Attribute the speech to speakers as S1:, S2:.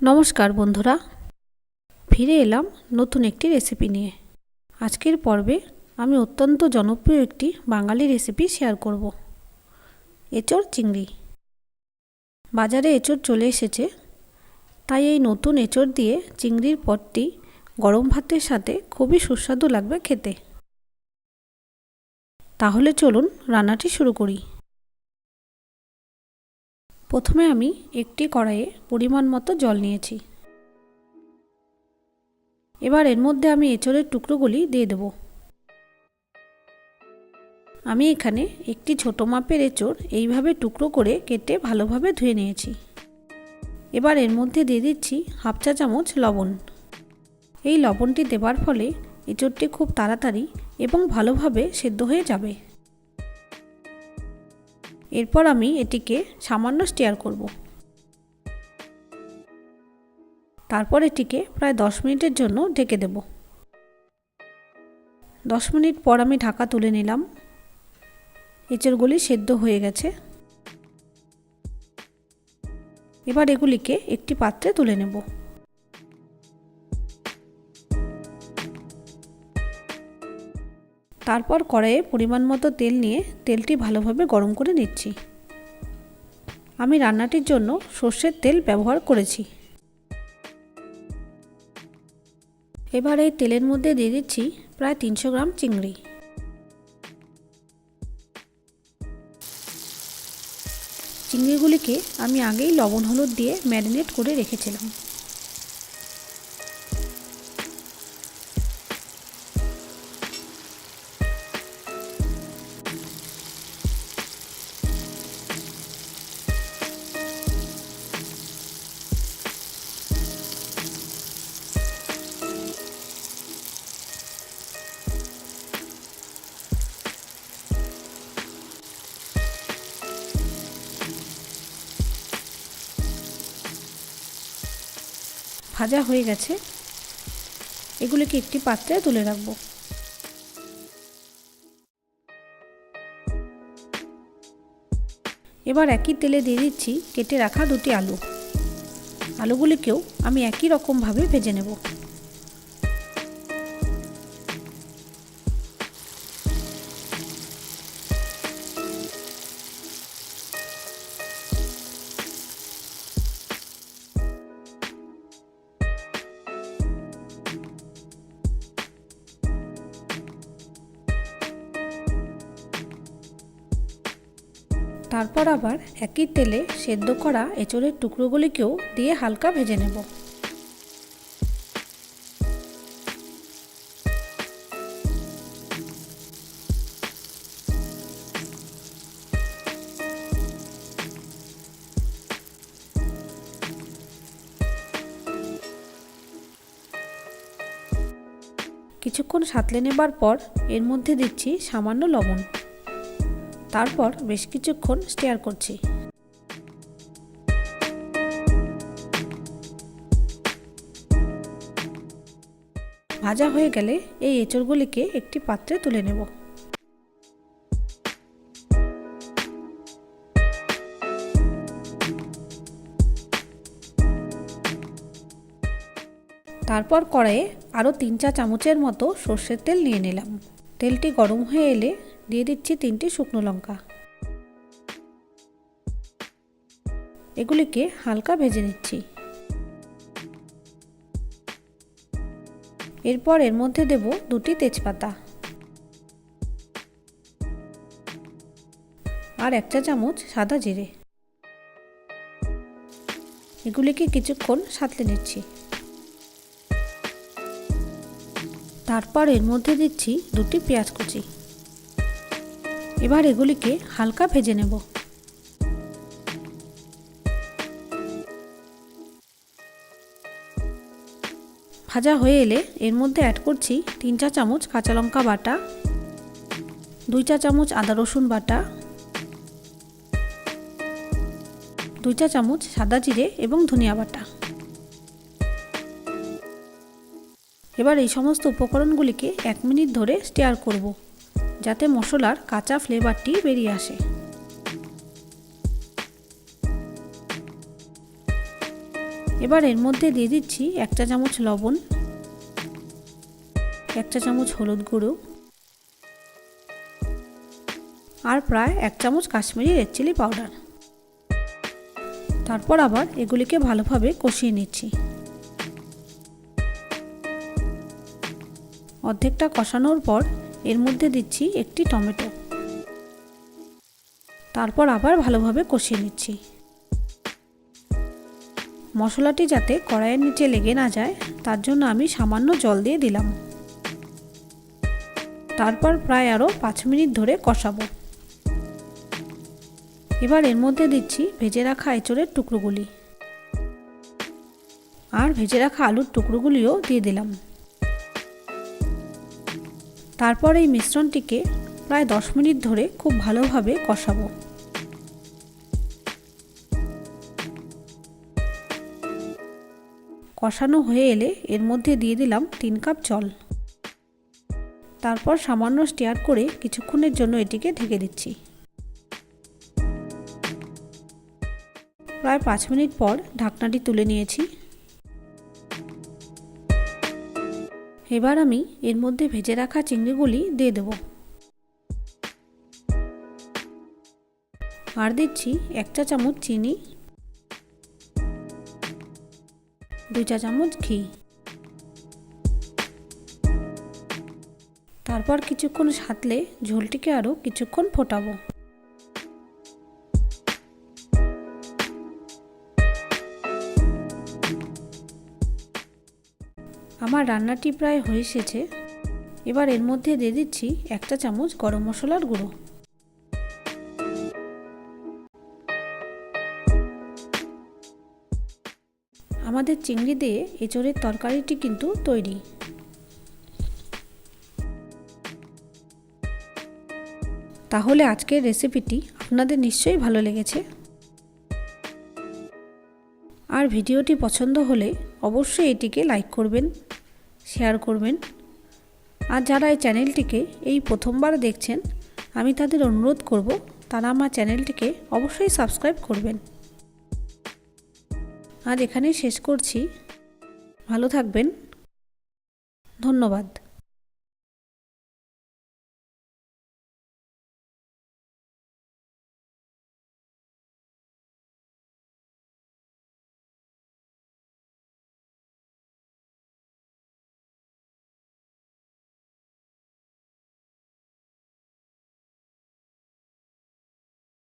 S1: নমস্কার বন্ধুরা, ফিরে এলাম নতুন একটি রেসিপি নিয়ে। আজকের পর্বে আমি অত্যন্ত জনপ্রিয় একটি বাঙালি রেসিপি শেয়ার করব, এঁচোড় চিংড়ি। বাজারে এঁচোড় চলে এসেছে, তাই এই নতুন এঁচোড় দিয়ে চিংড়ির পদটি গরম ভাতের সাথে খুবই সুস্বাদু লাগবে খেতে। তাহলে চলুন রান্নাটি শুরু করি। প্রথমে আমি একটি কড়াইয়ে পরিমাণ মতো জল নিয়েছি। এবার এর মধ্যে আমি এঁচোড়ের টুকরোগুলি দিয়ে দেব। আমি এখানে একটি ছোট মাপের এঁচোড় এইভাবে টুকরো করে কেটে ভালোভাবে ধুয়ে নিয়েছি। এবার এর মধ্যে দিয়ে দিচ্ছি হাফ চা চামচ লবণ। এই লবণটি দেওয়ার ফলে এঁচোড়টি খুব তাড়াতাড়ি এবং ভালোভাবে সেদ্ধ হয়ে যাবে। এরপর আমি এটিকে সামান্য স্টিয়ার করব। তারপর এটিকে প্রায় 10 মিনিটের জন্য ঢেকে দেব। 10 মিনিট পর আমি ঢাকা তুলে নিলাম। এঁচোড়গুলি সেদ্ধ হয়ে গেছে। এবার এগুলিকে একটি পাত্রে তুলে নেব। তারপর কড়াইয়ে পরিমাণ মতো তেল নিয়ে তেলটি ভালোভাবে গরম করে নিচ্ছি। আমি রান্নাটির জন্য সর্ষের তেল ব্যবহার করেছি। এবার এই তেলের মধ্যে দিয়ে দিচ্ছি প্রায় 300 গ্রাম চিংড়ি। চিংড়িগুলিকে আমি আগেই লবণ হলুদ দিয়ে ম্যারিনেট করে রেখেছিলাম। ভাজা হয়ে গেছে, এগুলিকে একটি পাত্রে তুলে রাখব। এবার একই তেলে দিয়ে দিচ্ছি কেটে রাখা দুটি আলু। আলুগুলিকেও আমি একই রকমভাবে ভেজে নেব। তারপর আবার একই তেলে সেদ্ধ করা এঁচোড়ের টুকরোগুলিকেও দিয়ে হালকা ভেজে নেব। কিছুক্ষণ সাঁতলে নেবার পর এর মধ্যে দিচ্ছি সামান্য লবণ। তারপর বেশ কিছুক্ষণ স্টিয়ার করছি। ভাজা হয়ে গেলে এই এঁচোড়গুলিকে একটি পাত্রে তুলে নেব। তারপর কড়াইয়ে আরও 3 চা চামচের মতো সর্ষের তেল নিয়ে নিলাম। তেলটি গরম হয়ে এলে দিয়ে দিচ্ছি 3টি শুকনো লঙ্কা। এগুলিকে হালকা ভেজে নিচ্ছি। এরপর এর মধ্যে দেব 2টি তেজপাতা আর 1 চা চামচ সাদা জিরে। এগুলিকে কিছুক্ষণ সাঁতলে নিচ্ছি। তারপর এর মধ্যে দিচ্ছি 2টি পেঁয়াজ কুচি। এবার এগুলিকে হালকা ভেজে নেব। ভাজা হয়ে এলে এর মধ্যে অ্যাড করছি 3 চা চামচ কাঁচা লঙ্কা বাটা, 2 চা চামচ আদা রসুন বাটা, 2 চা চামচ সাদা জিরে এবং ধনিয়া বাটা। এবার এই সমস্ত উপকরণগুলিকে 1 মিনিট ধরে স্টিয়ার করব, যাতে মশলার কাঁচা ফ্লেভারটি বেরিয়ে আসে। এবার এর মধ্যে দিয়ে দিচ্ছি 1 চা চামচ লবণ, 1 চা চামচ হলুদ গুঁড়ো আর প্রায় 1 চামচ কাশ্মীরি রেড চিলি পাউডার। তারপর আবার এগুলিকে ভালোভাবে কষিয়ে নিচ্ছি। অর্ধেকটা কষানোর পর এর মধ্যে দিচ্ছি একটি টমেটো। তারপর আবার ভালোভাবে কষিয়ে নিচ্ছি। মশলাটি যাতে কড়াইয়ের নিচে লেগে না যায় তার জন্য আমি সামান্য জল দিয়ে দিলাম। তারপর প্রায় আরও 5 মিনিট ধরে কষাবো। এবার এর মধ্যে দিচ্ছি ভেজে রাখা এঁচোড়ের টুকরোগুলি আর ভেজে রাখা আলুর টুকরোগুলিও দিয়ে দিলাম। তারপর এই মিশ্রণটিকে প্রায় 10 মিনিট ধরে খুব ভালোভাবে কষাবো। কষানো হয়ে এলে এর মধ্যে দিয়ে দিলাম 3 কাপ জল। তারপর সামান্য স্টিয়ার করে কিছুক্ষণের জন্য এটিকে ঢেকে দিচ্ছি। প্রায় 5 মিনিট পর ঢাকনাটি তুলে নিয়েছি। এবার আমি এর মধ্যে ভেজে রাখা চিংড়িগুলি দিয়ে দেব আর দিচ্ছি 1 চা চামচ চিনি, 2 চা চামচ ঘি। তারপর কিছুক্ষণ সাঁতলে ঝোলটিকে আরও কিছুক্ষণ ফোটাবো। আমার রান্নাটি প্রায় হয়ে এসেছে। এবার এর মধ্যে দিয়ে দিচ্ছি 1 চা চামচ গরম মশলার গুঁড়ো। আমাদের চিংড়ি দিয়ে এঁচোড়ের তরকারিটি কিন্তু তৈরি। তাহলে আজকের রেসিপিটি আপনাদের নিশ্চয়ই ভালো লেগেছে। আর ভিডিওটি পছন্দ হলে অবশ্যই এটিকে লাইক করবেন, শেয়ার করবেন। আর যারা এই চ্যানেলটিকে এই প্রথমবার দেখছেন আমি তাদের অনুরোধ করব তারা আমার চ্যানেলটিকে অবশ্যই সাবস্ক্রাইব করবেন। আজ এখানেই শেষ করছি। ভালো থাকবেন। ধন্যবাদ।